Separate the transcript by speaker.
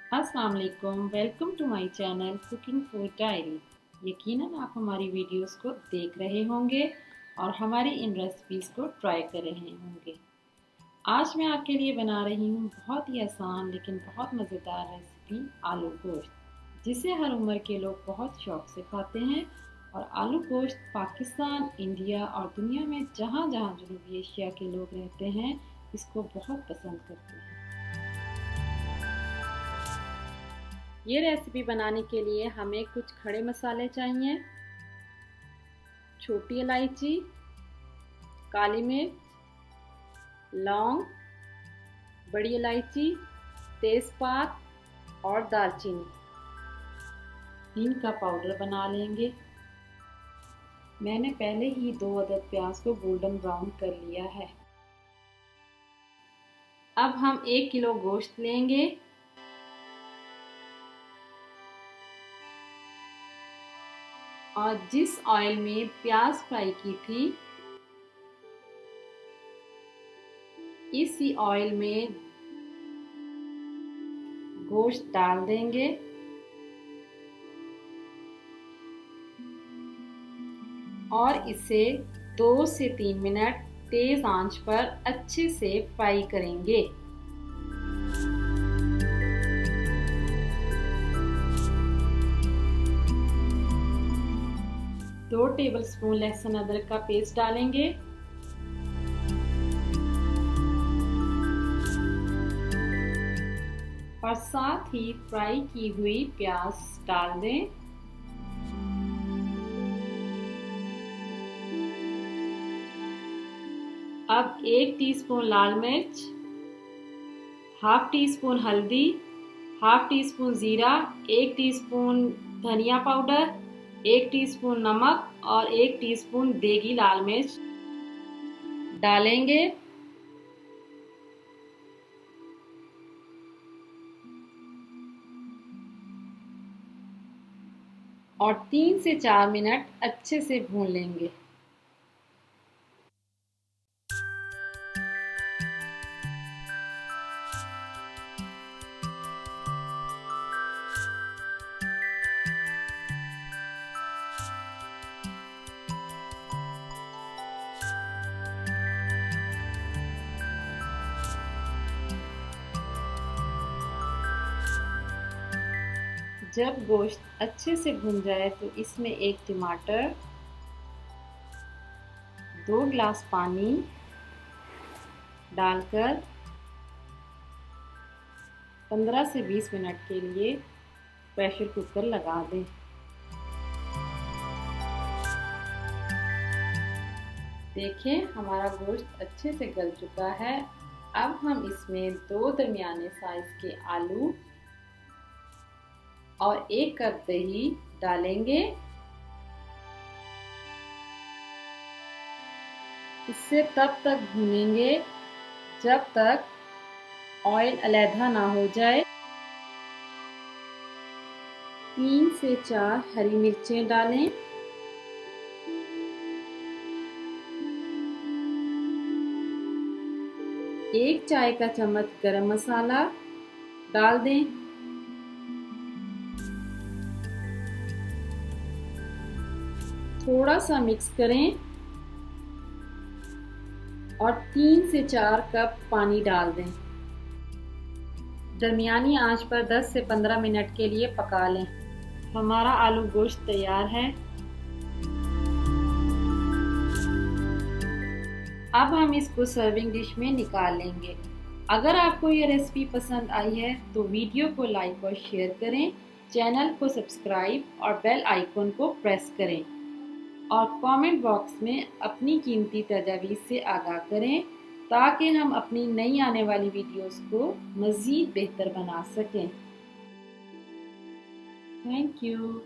Speaker 1: अस्सलाम वालेकुम, welcome to my channel cooking food diary. यकीनन आप हमारी वीडियोस को देख रहे होंगे और हमारी इन रेसिपीज़ को ट्राई कर रहे होंगे। आज मैं आपके लिए बना रही हूँ बहुत ही आसान लेकिन बहुत मज़ेदार रेसिपी आलू गोश्त, जिसे हर उम्र के लोग बहुत शौक से खाते हैं। और आलू गोश्त पाकिस्तान, इंडिया और दुनिया में जहाँ जहाँ जनूबी एशिया के लोग रहते हैं, इसको बहुत पसंद करते हैं। ये रेसिपी बनाने के लिए हमें कुछ खड़े मसाले चाहिए। छोटी इलायची, काली मिर्च, लौंग, बड़ी इलायची, तेज़पात और दालचीनी। इनका पाउडर बना लेंगे। मैंने पहले ही 2 अदद प्याज को गोल्डन ब्राउन कर लिया है। अब हम 1 किलो गोश्त लेंगे। और जिस ऑयल में प्याज फ्राई की थी, इसी ऑयल में गोश्त डाल देंगे और इसे 2 से 3 मिनट तेज आंच पर अच्छे से फ्राई करेंगे। दो टेबलस्पून लहसुन अदरक का पेस्ट डालेंगे। और साथ ही फ्राई की हुई प्याज डाल दें। अब 1 टीस्पून लाल मिर्च, हाफ टी स्पून हल्दी, हाफ टी स्पून जीरा, 1 टीस्पून धनिया पाउडर, 1 टीस्पून नमक और 1 टीस्पून देगी लाल मिर्च डालेंगे। और 3 से 4 मिनट अच्छे से भून लेंगे। जब गोश्त अच्छे से भुन जाए तो इसमें 1 टमाटर, 2 गिलास पानी डालकर 15 से 20 मिनट के लिए प्रेशर कुकर लगा दें। देखें, हमारा गोश्त अच्छे से गल चुका है। अब हम इसमें 2 दरमियाने साइज के आलू और 1 कप दही डालेंगे। इसे तब तक भूनेंगे जब तक ऑयल अलैदा ना हो जाए। 3 से 4 हरी मिर्चें डालें। एक चाय का चम्मच गरम मसाला डाल दें। थोड़ा सा मिक्स करें और 3 से 4 कप पानी डाल दें। दरमियानी आंच पर 10 से 15 मिनट के लिए पका लें। हमारा आलू गोश्त तैयार है। अब हम इसको सर्विंग डिश में निकाल लेंगे। अगर आपको ये रेसिपी पसंद आई है तो वीडियो को लाइक और शेयर करें, चैनल को सब्सक्राइब और बेल आइकन को प्रेस करें और कमेंट बॉक्स में अपनी कीमती तजावीज़ से आगाह करें ताकि हम अपनी नई आने वाली वीडियोस को मज़ीद बेहतर बना सकें। Thank you.